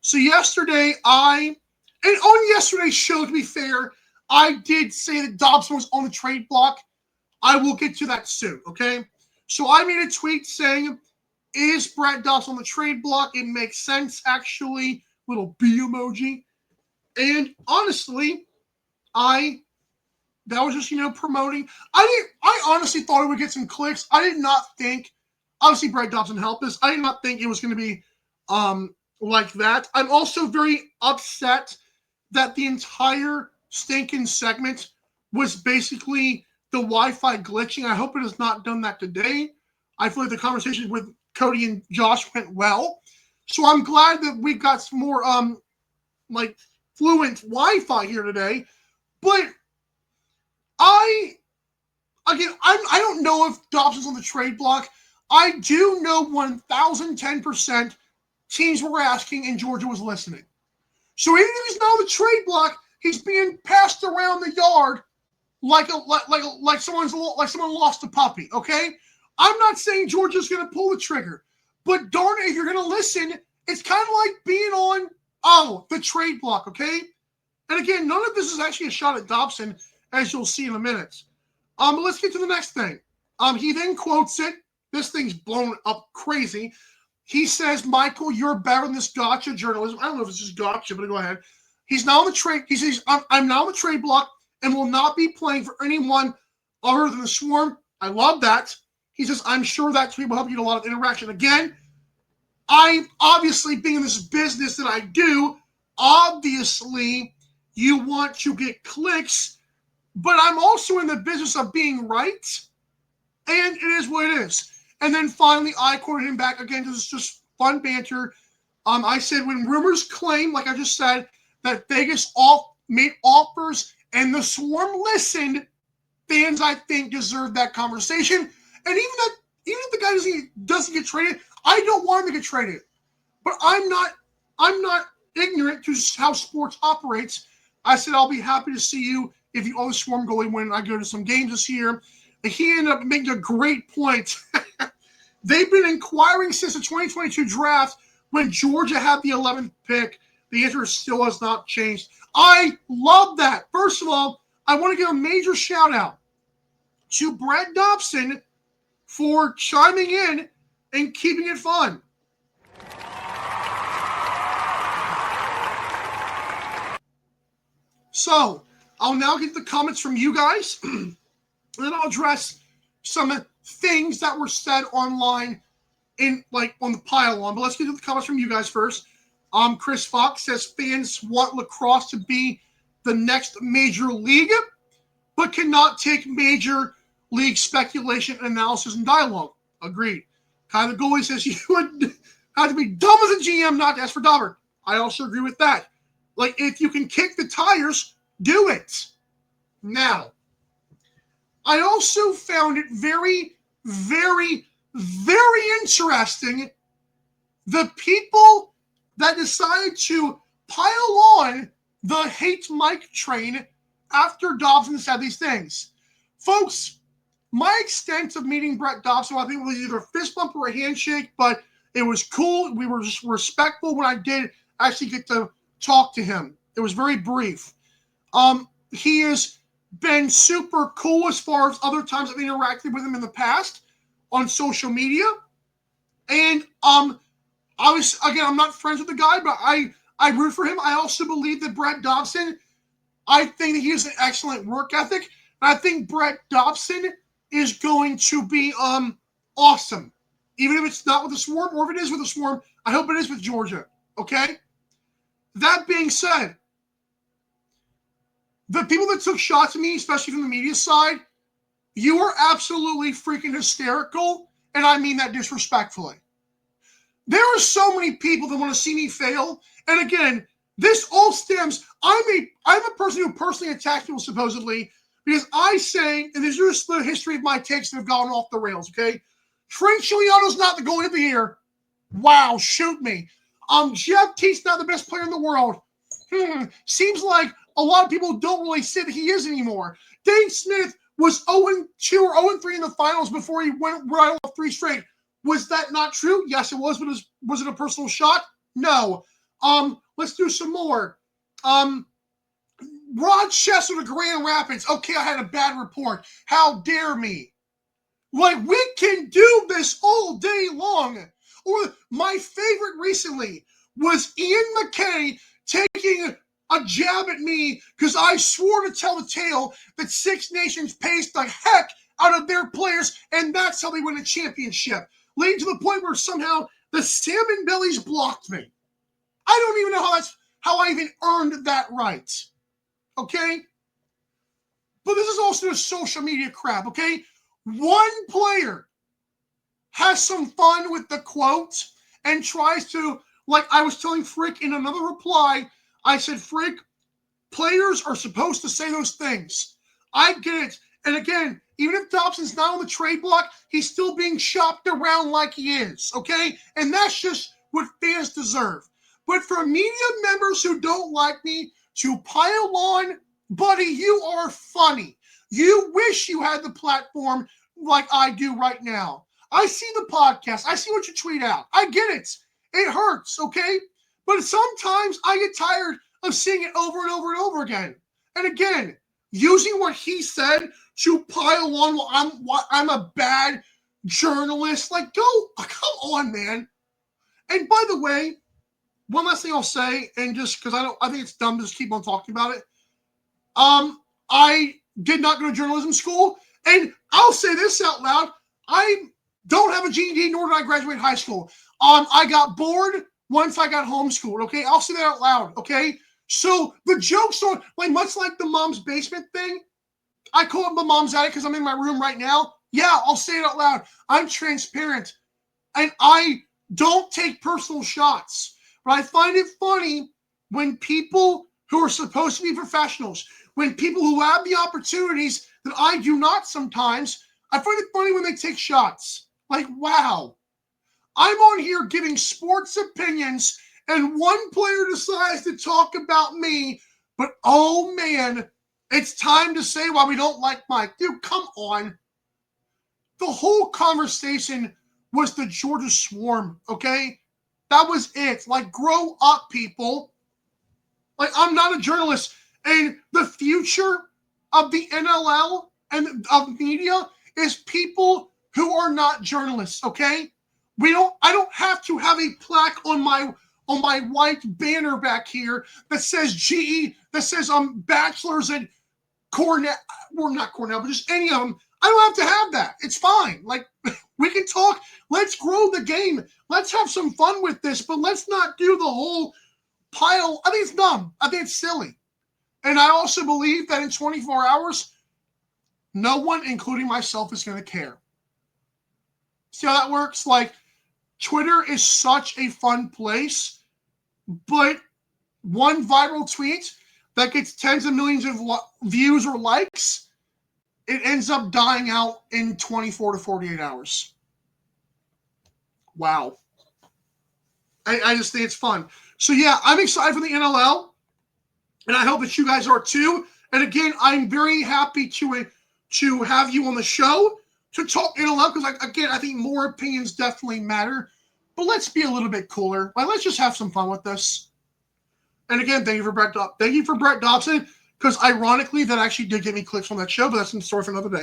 So yesterday, and on yesterday's show, to be fair, I did say that Dobson was on the trade block. I will get to that soon, okay? So I made a tweet saying, is Brett Dobson on the trade block? It makes sense, actually. Little B emoji. And honestly, that was just, promoting. I honestly thought it would get some clicks. I did not think, obviously Brett Dobson helped us. I did not think it was going to be like that. I'm also very upset that the entire stinking segment was basically the Wi-Fi glitching. I hope it has not done that today. I feel like the conversation with Cody and Josh went well. So I'm glad that we got some more fluent Wi-Fi here today. But I don't know if Dobson's on the trade block. I do know 1,010% teams were asking and Georgia was listening. So even if he's not on the trade block, he's being passed around the yard like someone lost a puppy. Okay, I'm not saying Georgia's going to pull the trigger, but darn it, if you're going to listen, it's kind of like being on the trade block. Okay, and again, none of this is actually a shot at Dobson, as you'll see in a minute. Let's get to the next thing. He then quotes it. This thing's blown up crazy. He says, Michael, you're better than this gotcha journalism. I don't know if it's just gotcha, but go ahead. He's now on the trade. He says, I'm now on the trade block and will not be playing for anyone other than the Swarm. I love that. He says, I'm sure that tweet will help you get a lot of interaction. Again, I obviously, being in this business that I do, obviously you want to get clicks, but I'm also in the business of being right, and it is what it is. And then finally, I quoted him back again because it's just fun banter. I said, when rumors claim, like I just said, that Vegas made offers and the Swarm listened, fans, I think, deserve that conversation. And even if the guy doesn't get traded, I don't want him to get traded. But I'm not ignorant to how sports operates. I said, I'll be happy to see you if you own the Swarm goalie when I go to some games this year. And he ended up making a great point. They've been inquiring since the 2022 draft when Georgia had the 11th pick. The answer still has not changed. I love that. First of all, I want to give a major shout out to Brett Dobson for chiming in and keeping it fun. So, I'll now get the comments from you guys, and then I'll address some things that were said online on the pile-on. But let's get to the comments from you guys first. Chris Fox says fans want lacrosse to be the next major league, but cannot take major league speculation, analysis, and dialogue. Agreed. Kind of goalie says you would have to be dumb as a GM not to ask for Dauber. I also agree with that. Like, if you can kick the tires, do it. Now, I also found it very, very, very interesting the people that decided to pile on the hate Mike train after Dobson said these things. Folks, my extent of meeting Brett Dobson, I think it was either a fist bump or a handshake, but it was cool. We were just respectful when I did actually get to talk to him. It was very brief. He has been super cool as far as other times I've interacted with him in the past on social media. And I'm not friends with the guy, but I root for him. I also believe that Brett Dobson, I think that he has an excellent work ethic. And I think Brett Dobson is going to be awesome. Even if it's not with the Swarm, or if it is with the Swarm, I hope it is with Georgia. Okay? That being said, the people that took shots at me, especially from the media side, you are absolutely freaking hysterical, and I mean that disrespectfully. There are so many people that want to see me fail, and again, this all stems. I'm a person who personally attacks people supposedly because I say, and there's just the history of my takes that have gone off the rails. Okay, Frank Giuliano's not the goalie of the year. Wow, shoot me. Jeff Teet's not the best player in the world. Seems like a lot of people don't really say that he is anymore. Dave Smith was 0-2 or 0-3 in the finals before he went right off 3 straight. Was that not true? Yes, it was, but was it a personal shot? No. Let's do some more. Rochester to Grand Rapids. Okay, I had a bad report. How dare me? Like, we can do this all day long. Or my favorite recently was Ian McKay taking a jab at me because I swore to tell the tale that Six Nations pays the heck out of their players, and that's how they win a championship. Leading to the point where somehow the Salmon Bellies blocked me. I don't even know how I even earned that right. Okay? But this is also the social media crap, okay? One player has some fun with the quote and tries to, like I was telling Frick in another reply, I said, Frick, players are supposed to say those things. I get it. And again, even if Dobson's not on the trade block, he's still being shopped around like he is, okay? And that's just what fans deserve. But for media members who don't like me to pile on, buddy, you are funny. You wish you had the platform like I do right now. I see the podcast. I see what you tweet out. I get it. It hurts, okay? But sometimes I get tired of seeing it over and over and over again. And again, using what he said to pile on I'm a bad journalist. Like, come on, man. And by the way, one last thing I'll say, and just because I think it's dumb to just keep on talking about it. I did not go to journalism school, and I'll say this out loud. I don't have a GED, nor did I graduate high school. I got bored once I got homeschooled, okay? I'll say that out loud, okay? So the jokes are, like, much like the mom's basement thing, I call up my mom's attic because I'm in my room right now. Yeah, I'll say it out loud. I'm transparent, and I don't take personal shots. But I find it funny when people who are supposed to be professionals, when people who have the opportunities that I do not sometimes, I find it funny when they take shots. Like, wow. I'm on here giving sports opinions, and one player decides to talk about me, but oh man, it's time to say why we don't like Mike. Dude, come on. The whole conversation was the Georgia Swarm, okay? That was it. Like, grow up, people. Like, I'm not a journalist. And the future of the NLL and of media is people who are not journalists, okay? I don't have to have a plaque on my white banner back here that says GE, that says bachelor's at Cornell, or not Cornell, but just any of them. I don't have to have that. It's fine. Like, we can talk. Let's grow the game. Let's have some fun with this, but let's not do the whole pile. I think it's dumb. I think it's silly. And I also believe that in 24 hours, no one, including myself, is going to care. See how that works? Like, Twitter is such a fun place, but one viral tweet that gets tens of millions of views or likes, it ends up dying out in 24 to 48 hours. Wow. I just think it's fun. So, yeah, I'm excited for the NLL, and I hope that you guys are too. And, again, I'm very happy to have you on the show to talk NLL because, again, I think more opinions definitely matter. But let's be a little bit cooler. Like, let's just have some fun with this. And, again, thank you for Brett Dobson because, ironically, that actually did get me clicks on that show, but that's in the story for another day.